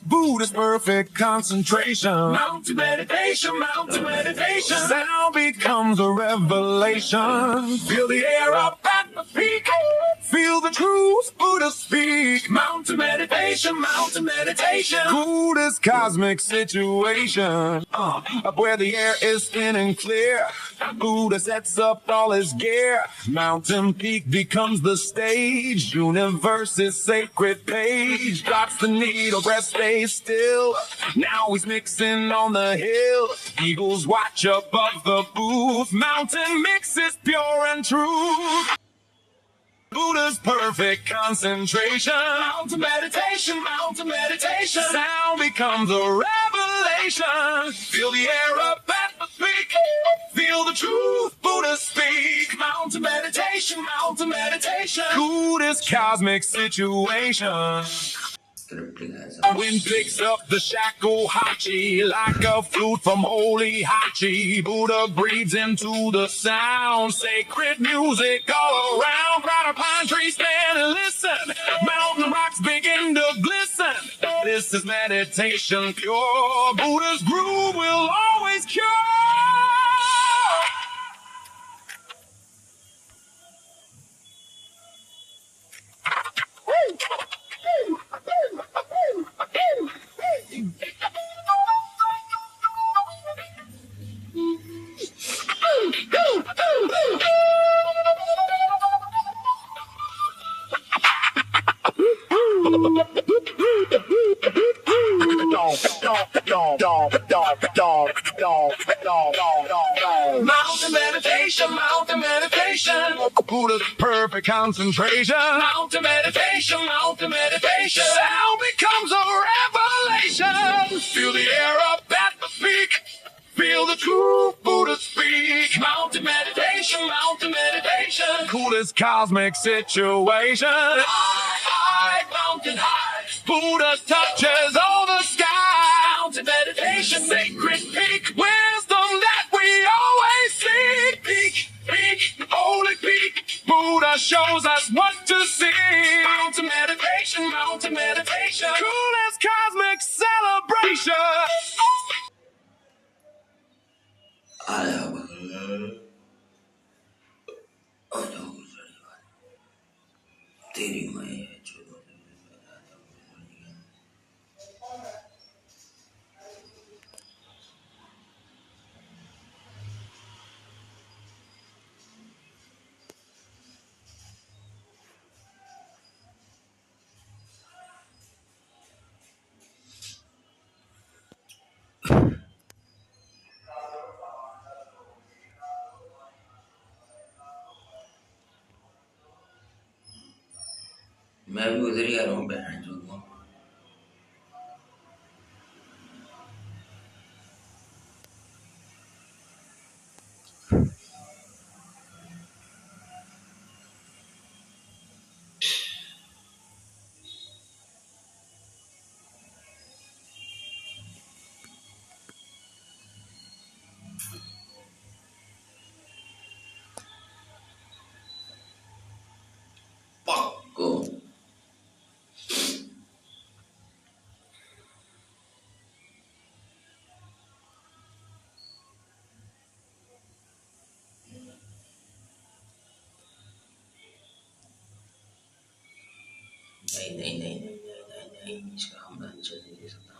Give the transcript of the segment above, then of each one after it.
Buddha's perfect concentration. Mountain meditation, mountain meditation. Sound becomes a revelation. Feel the air up at the peak. Feel the truth Buddha speak. Mountain meditation, mountain meditation. Buddha's cosmic situation. Up where the air is thin and clear. Buddha sets up all his gear. Mountain peak becomes the stage. Universe's sacred page. Drops the needle, breath stays still. Now he's mixing on the hill. Eagles watch above the booth. Mountain mix is pure and true. Buddha's perfect concentration. Mountain meditation, mountain meditation. Sound becomes a revelation. Feel the air up at the peak. Feel the truth Buddha speak. Mountain meditation, mountain meditation. Buddha's cosmic situation. Wind picks up the shakuhachi like a flute from holy hachi. Buddha breathes into the sound. Sacred music all around. Proud of pine trees stand and listen. Mountain rocks begin to glisten. This is meditation pure. Buddha's groove will always cure. Mountain meditation, mountain meditation. Buddha's perfect concentration. Mountain meditation, mountain meditation. Sound becomes a revelation. Feel the air up at the peak. Feel the truth Buddha speak. Mountain meditation, mountain meditation. Coolest cosmic situation. High, mountain high. Buddha touches all the sky. Mountain meditation, sacred peak. Wisdom that we always seek. Peak, peak, holy peak. Buddha shows us what to see. Mountain meditation, mountain meditation. Coolest cosmic celebration. तेरी मैं मैं भी उधर ही आ रहा हूँ बहन जो पक्को नहीं इसका हम आंसर नहीं दे सकता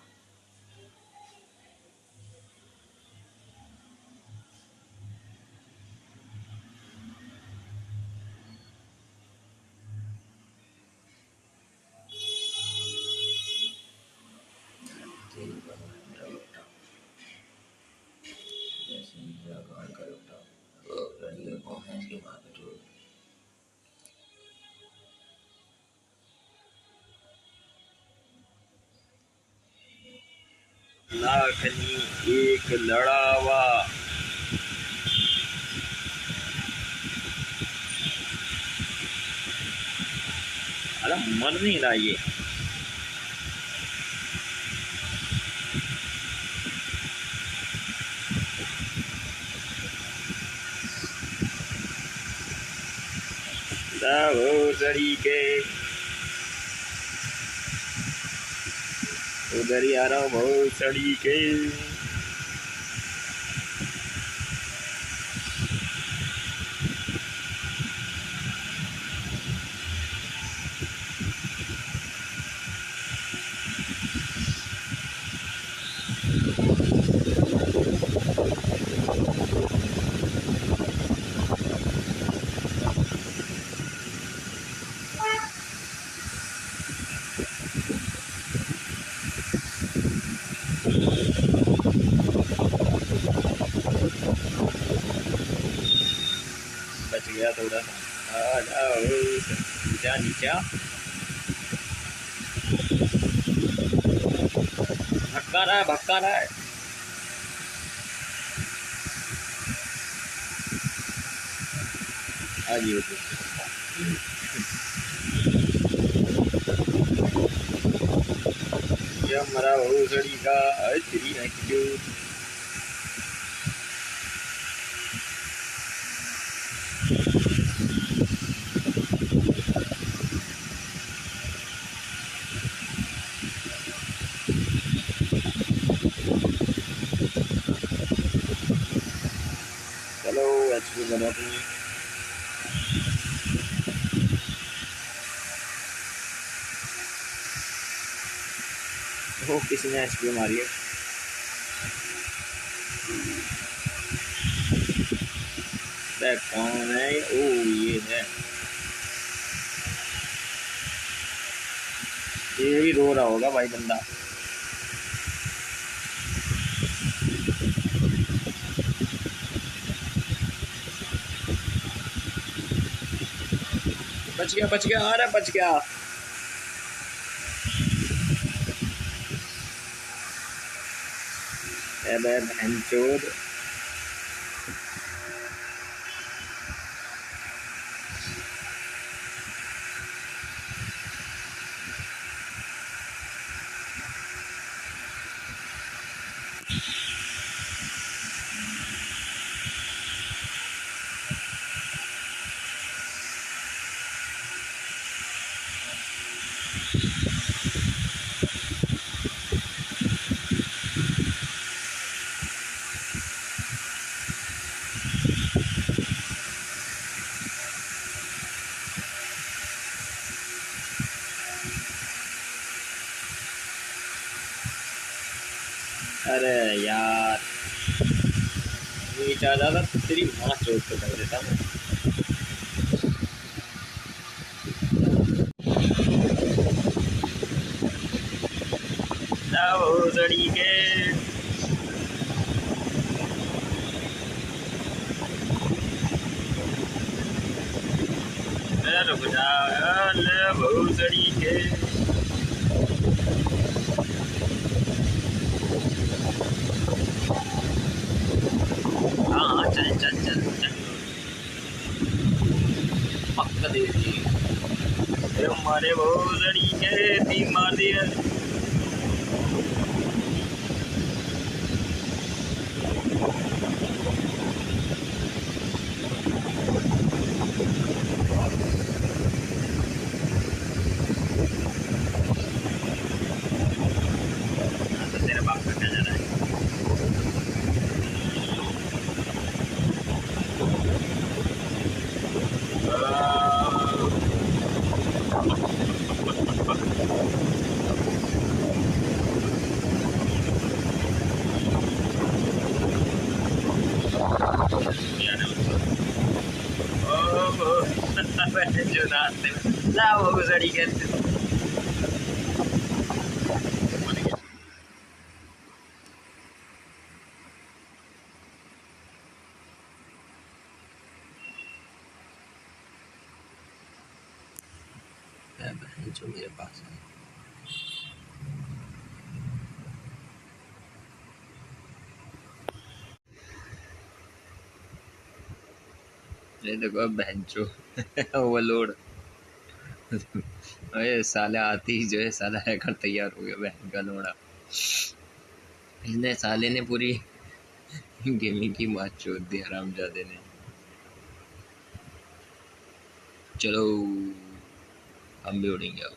लाखनी एक लड़ावा अरे मर नहीं रहा ये वो तरीके उधर ही आ रहा हूँ बहुत सड़ी के। बच गया थोड़ा सा। आ जाओ नीचा नीचा। भटका रहा है भटका रहा है। आ जियो ये हमारा भोसड़ी का थ्री एक्टिव। चलो एचपी बना तुम्हें। वो किसी ने एचपी मारी है। कौन है? ओ ये है। ये भी रो रहा होगा भाई बंदा। बच गया आ रहा बच गया। अबे बहनचोद। अरे यार नीचा ज्यादा तेरी माँ चोट तो कर देता मैं। भोसड़ी के रुक जा भोसड़ी के। हाँ चल चल चल चल पक्का दे दी हमारे भोसड़ी के तीन मार दिए। तो तेरे बाप का क्या जा रहा है? जो रास्ते में ला वो गुजरी के जो मेरे पास है। ये देखो बहनचो ओवरलोड। अरे साले आते ही जो है साला हैकर तैयार हो गया बहन का लोड़ा। इसने साले ने पूरी गेमिंग की बात छोड़ दी हरामजादे ने। चलो हम भी उड़ेंगे अब।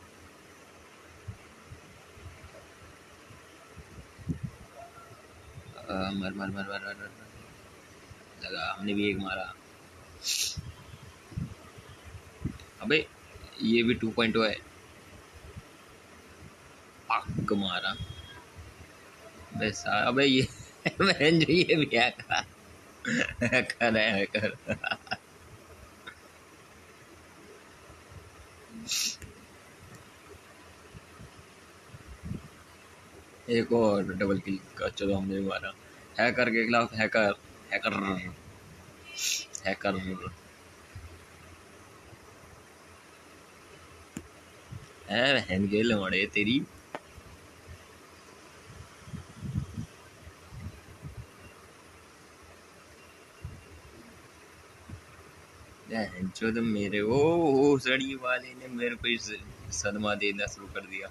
मर मर मर मर मर लगा, हमने भी एक मारा। अबे ये भी 2.0 है, पक मारा। अबे ये बहन जो ये भी हैकर है हैकर। एक और डबल किल का, चलो हमने भी मारा। हैकर के खिलाफ हैकर हैकर हैकर। है बहन के लौड़े तेरी। जो तुम मेरे ओ सड़ी वाले ने मेरे को सदमा देना शुरू कर दिया।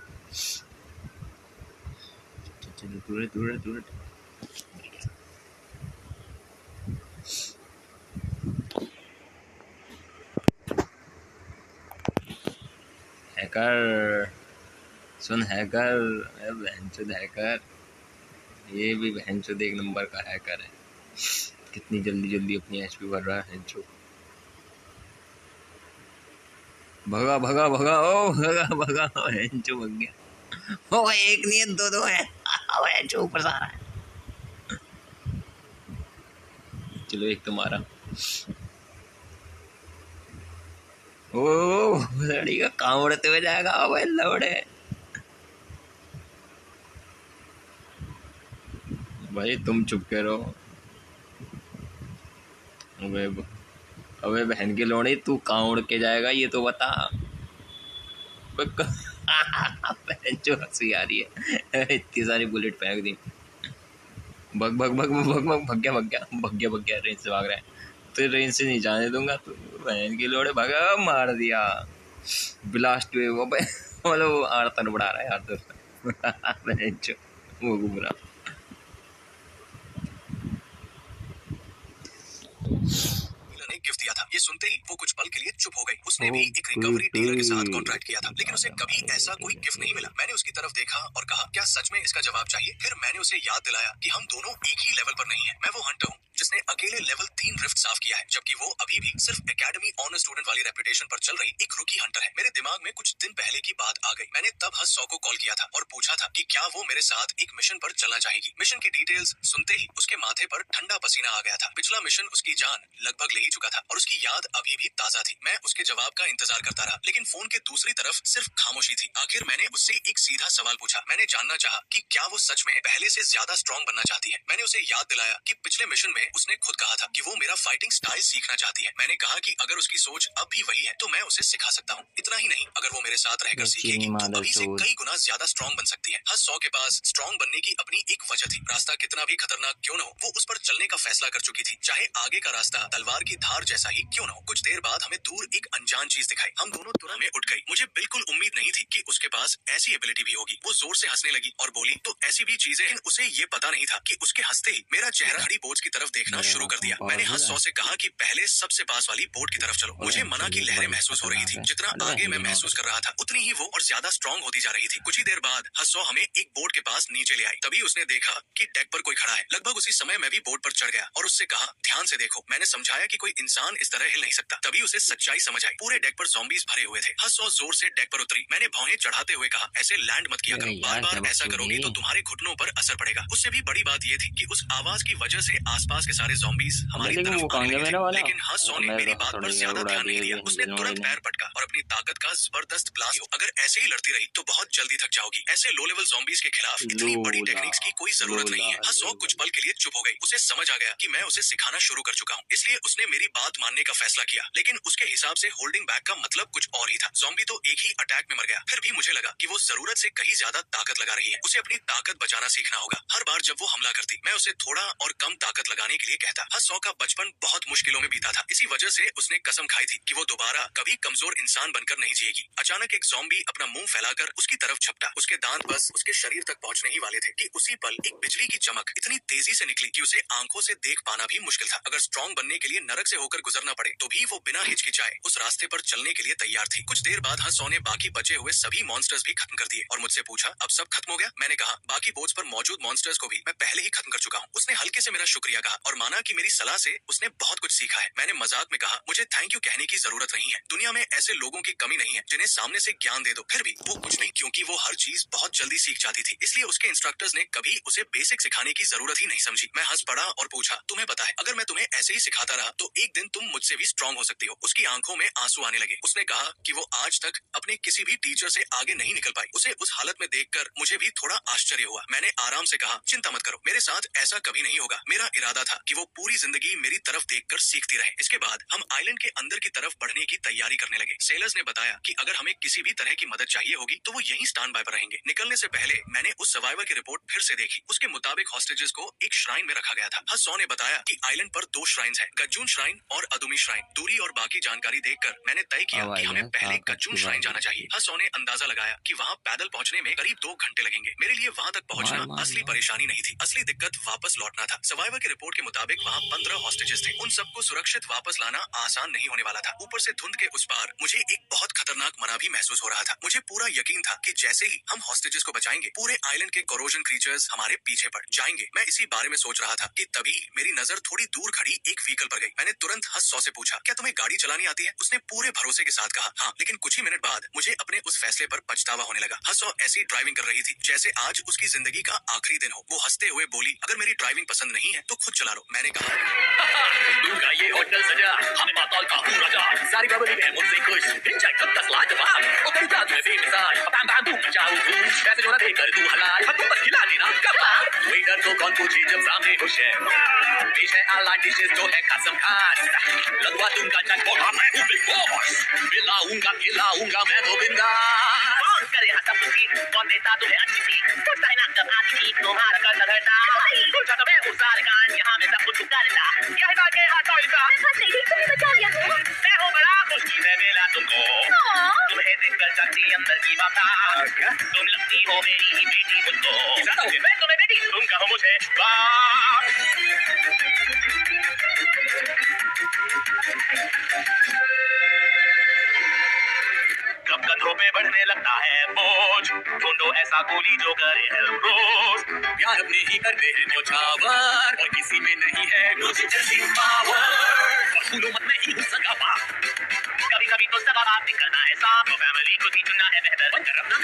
चलो दूर दूर दूर। हैकर सुन, हैकर बहनचोद हैकर, ये भी बहनचोद एक नंबर का हैकर है। कितनी जल्दी जल्दी अपनी एचपी बढ़ रहा है। भगा भगा भगा ओ भगा भगा हेंचो भग गया। ओ एक नहीं है, दो है। हेंचो ऊपर से आ रहा है। चलो एक तो मारा। ओ लड़ी का काम उड़ते हुए जाएगा। भाई लौड़े भाई तुम चुप के रहो। अबे बहन के लोड़े तू कहाँ उड़ के जाएगा ये तो बता। जो हंसी आ रही है, इतनी सारी बुलेट फेंक दी। भग भग भग भग भग भग गया भग गया भग गया भग गया। रेंज से भाग रहा है तो रेंज से नहीं जाने दूंगा। तो बहन के लोड़े भगा, मार दिया ब्लास्ट वे। वो मतलब आड़तन बढ़ा रहा है यार दोस्त। वो घूम रहा। गिफ्ट दिया था, ये सुनते ही वो कुछ पल के लिए चुप हो गई। उसने भी एक रिकवरी डीलर के साथ कॉन्ट्रैक्ट किया था, लेकिन उसे कभी ऐसा कोई गिफ्ट नहीं मिला। मैंने उसकी तरफ देखा और कहा, क्या सच में इसका जवाब चाहिए? फिर मैंने उसे याद दिलाया कि हम दोनों एक ही लेवल पर नहीं है। मैं वो हंटर हूँ जिसने अकेले लेवल 3 रिफ्ट साफ किया है, जबकि वो अभी भी सिर्फ एकेडमी ऑनर स्टूडेंट वाली रेपुटेशन पर चल रही एक रुकी हंटर है। मेरे दिमाग में कुछ दिन पहले की बात आ गई। मैंने तब हस 100 को कॉल किया था और पूछा था कि क्या वो मेरे साथ एक मिशन पर चलना चाहेगी। मिशन की डिटेल्स सुनते ही उसके माथे पर ठंडा पसीना आ गया था। पिछला मिशन उसकी जान लगभग ले ही चुका था और उसकी याद अभी भी ताजा थी। मैं उसके जवाब का इंतजार करता रहा, लेकिन फोन के दूसरी तरफ सिर्फ खामोशी थी। आखिर मैंने उससे एक सीधा सवाल पूछा। मैंने जानना चाहा कि क्या वो सच में पहले से ज्यादा स्ट्रांग बनना चाहती है। मैंने उसे याद दिलाया कि पिछले मिशन में उसने खुद कहा था कि वो मेरा फाइटिंग स्टाइल सीखना चाहती है। मैंने कहा कि अगर उसकी सोच अब भी वही है तो मैं उसे सिखा सकता हूँ। इतना ही नहीं, अगर वो मेरे साथ रहकर सीखेगी तो अभी से कई गुना ज्यादा स्ट्रांग बन सकती है। हस 100 के पास स्ट्रांग बनने की अपनी एक वजह थी। रास्ता कितना भी खतरनाक क्यों न हो, वो उस पर चलने का फैसला कर चुकी थी, चाहे आगे का रास्ता तलवार की धार जैसा ही क्यों न हो। कुछ देर बाद हमें दूर एक अनजान चीज दिखाई। हम दोनों तुरंत में उठ गई। मुझे बिल्कुल उम्मीद नहीं थी कि उसके पास ऐसी एबिलिटी भी होगी। वो जोर से हंसने लगी और बोली, तो ऐसी भी चीजें। लेकिन उसे ये पता नहीं था कि उसके हंसते ही मेरा चेहरा खड़ी बोझ की तरफ देखना शुरू कर दिया। मैंने हस 100 से कहा कि पहले सबसे पास वाली बोट की तरफ चलो। मुझे मना की लहरें महसूस हो रही थी। जितना आगे मैं महसूस कर रहा था उतनी ही वो और ज्यादा स्ट्रांग होती जा रही थी। कुछ ही देर बाद हस 100 हमें एक बोट के पास नीचे ले आई। तभी उसने देखा कि डेक पर कोई खड़ा है। लगभग उसी समय मैं भी बोट पर चढ़ गया और उससे कहा, ध्यान से देखो। मैंने समझाया कि कोई इंसान इस तरह हिल नहीं सकता। तभी उसे सच्चाई समझ आई। पूरे डेक पर ज़ॉम्बीज भरे हुए थे। हस 100 जोर से डेक पर उतरी। मैंने भौहें चढ़ाते हुए कहा, ऐसे लैंड मत किया करो। बार बार ऐसा करोगे तो तुम्हारे घुटनों पर असर पड़ेगा। उससे भी बड़ी बात ये थी कि उस आवाज की वजह से आसपास के सारे ज़ॉम्बीज हमारी तरफ आने लगे थे। लेकिन हस 100 ने मेरी बात पर ज्यादा ध्यान नहीं दिया। उसने तुरंत पैर पटका और अपनी ताकत का जबरदस्त ब्लास्ट। अगर ऐसे ही लड़ती रही तो बहुत जल्दी थक जाओगी। ऐसे लो लेवल ज़ॉम्बीज के खिलाफ इतनी बड़ी टेक्निक्स की कोई जरूरत नहीं है। हस 100 कुछ पल के लिए चुप हो गई। उसे समझ आ गया कि मैं उसे सिखाना शुरू कर चुका हूँ, इसलिए उसने मेरी बात मानने का फैसला किया। लेकिन उसके हिसाब से होल्डिंग बैक का मतलब कुछ और ही था। ज़ॉम्बी तो एक ही अटैक में मर गया। फिर भी मुझे लगा कि वो जरूरत से कहीं ज्यादा ताकत लगा रही है। उसे अपनी ताकत बचाना सीखना होगा। हर बार जब वो हमला करती मैं उसे थोड़ा और कम ताकत लगाने के लिए कहता। हस 100 का बचपन बहुत मुश्किलों में बीता था। इसी वजह से उसने कसम खाई थी कि वो दोबारा कभी कमजोर इंसान बनकर नहीं जिएगी। अचानक एक ज़ॉम्बी अपना मुंह फैलाकर उसकी तरफ झपटा। उसके दांत बस उसके शरीर तक पहुंचने ही वाले थे कि उसी पल एक बिजली की चमक इतनी तेजी से निकली कि उसे आंखों से देख पाना भी मुश्किल था। अगर स्ट्रांग बनने के लिए नरक से होकर गुजरना पड़े पड़े तो भी वो बिना हिचकिचाए उस रास्ते पर चलने के लिए तैयार थी। कुछ देर बाद हंसो ने बाकी बचे हुए सभी मॉन्स्टर्स भी खत्म कर दिए और मुझसे पूछा, अब सब खत्म हो गया? मैंने कहा, बाकी बोट्स पर मौजूद मॉन्स्टर्स को भी मैं पहले ही खत्म कर चुका हूँ। उसने हल्के से मेरा शुक्रिया कहा और माना कि मेरी सलाह से उसने बहुत कुछ सीखा है। मैंने मजाक में कहा, मुझे थैंक यू कहने की जरूरत नहीं है, दुनिया में ऐसे लोगों की कमी नहीं है जिन्हें सामने से ज्ञान दे दो फिर भी वो कुछ नहीं, क्योंकि वो हर चीज बहुत जल्दी सीख जाती थी। इसलिए उसके इंस्ट्रक्टर्स ने कभी उसे बेसिक सिखाने की जरूरत ही नहीं समझी। मैं हंस पड़ा और पूछा, तुम्हें पता है अगर मैं तुम्हें ऐसे ही सिखाता रहा तो एक दिन तुम मुझसे भी स्ट्रांग हो सकती हो। उसकी आंखों में आंसू आने लगे। उसने कहा कि वो आज तक अपने किसी भी टीचर से आगे नहीं निकल पाई। उसे उस हालत में देखकर मुझे भी थोड़ा आश्चर्य हुआ। मैंने आराम से कहा, चिंता मत करो, मेरे साथ ऐसा कभी नहीं होगा। मेरा इरादा था कि वो पूरी जिंदगी मेरी तरफ देखकर सीखती रहे। इसके बाद हम आइलैंड के अंदर की तरफ बढ़ने की तैयारी करने लगे। सेलर्स ने बताया कि अगर हमें किसी भी तरह की मदद चाहिए होगी तो वो यहीं स्टैंड बाय पर रहेंगे। निकलने से पहले मैंने उस सर्वाइवर की रिपोर्ट फिर से देखी। उसके मुताबिक हॉस्टेजेस को एक श्राइन में रखा गया था। हसो ने बताया कि आइलैंड पर 2 श्राइन्स हैं, गज्जून श्राइन और अदुमी श्राइन। दूरी और बाकी जानकारी देखकर मैंने तय किया कि हमें पहले गज्जून श्राइन जाना चाहिए। हसो ने अंदाजा लगाया कि वहाँ पैदल पहुँचने में करीब 2 घंटे लगेंगे। मेरे लिए वहाँ तक पहुँचना असली परेशानी नहीं थी, असली दिक्कत वापस लौटना था। सर्वाइवर की रिपोर्ट के मुताबिक वहाँ 15 हॉस्टेजेस थे। उन सबको सुरक्षित वापस लाना आसान नहीं होने वाला था। ऊपर से धुंध के उस पार मुझे एक बहुत खतरनाक मना भी महसूस हो रहा था। मुझे पूरा यकीन था कि जैसे ही हम हॉस्टेजेस को बचाएंगे पूरे आइलैंड के कोरोजन क्रीचर्स हमारे पीछे पड़ जाएंगे। मैं इसी बारे में सोच रहा था कि तभी मेरी नजर थोड़ी दूर खड़ी एक व्हीकल पर गई। मैंने तुरंत हंसो से पूछा, क्या तुम्हें गाड़ी चलानी आती है? उसने पूरे भरोसे के साथ कहा, हाँ, लेकिन कुछ ही मिनट बाद मुझे अपने उस फैसले पर पछतावा होने लगा। हंसो ऐसी ड्राइविंग कर रही थी जैसे आज उसकी जिंदगी का आखिरी दिन हो। वो हंसते हुए बोली, अगर मेरी ड्राइविंग पसंद नहीं है तो खुद चला लो। मैंने कहा, दूंगा ये होटल सजा, हमें पाताल का पूरा जार, सारी बबली है मुझसे खुश, दिन जाए कब तक लाजवाब, ओ तेरी जादू है बेमिसाल, बाम बाम बूम मचाओ धूम, पैसे जो ना देकर तू हलाल, हम पर खिला देना कबाब, वेटर को कौन पूछे जब सामने हो शेफ, पेश है आला डिशेस जो है खासम खास, लगवा दूंगा जैकपॉट और मैं हूँ बिग बॉस, खिलाऊंगा मैं तो बिंदास, कौन करे हसम खुशी, कौन देता तुझे अच्छी सीख, सोचता है ना कब आती थी तुम्हारा कर धरता, सोचा तो मैं उस सारे कान यहाँ में सब कुछ चुका लेता, क्या है के हाथ का तुमने बचा लिया तो मैं हूँ बड़ा खुशी में मिला तुमको, तुम्हें देखकर जाती अंदर की बात, तुम लगती हो मेरी बेटी मुझको, ज्यादा हो गए, मैं तुम्हें बेटी, तुम कहो मुझे बाप। कब कंधों पे बढ़ने लगता है बोझ, ढूंढो ऐसा गोली जो करे हेल्प रोज, प्यार अपने ही करते हैं न्योछावर और किसी में नहीं है मुझे जैसी पावर, और फूलों मत में ही हुस्न का पाप, कभी कभी तो सगा बात भी करना है साफ, तो फैमिली को ही चुनना है बेहतर, बनकर अपना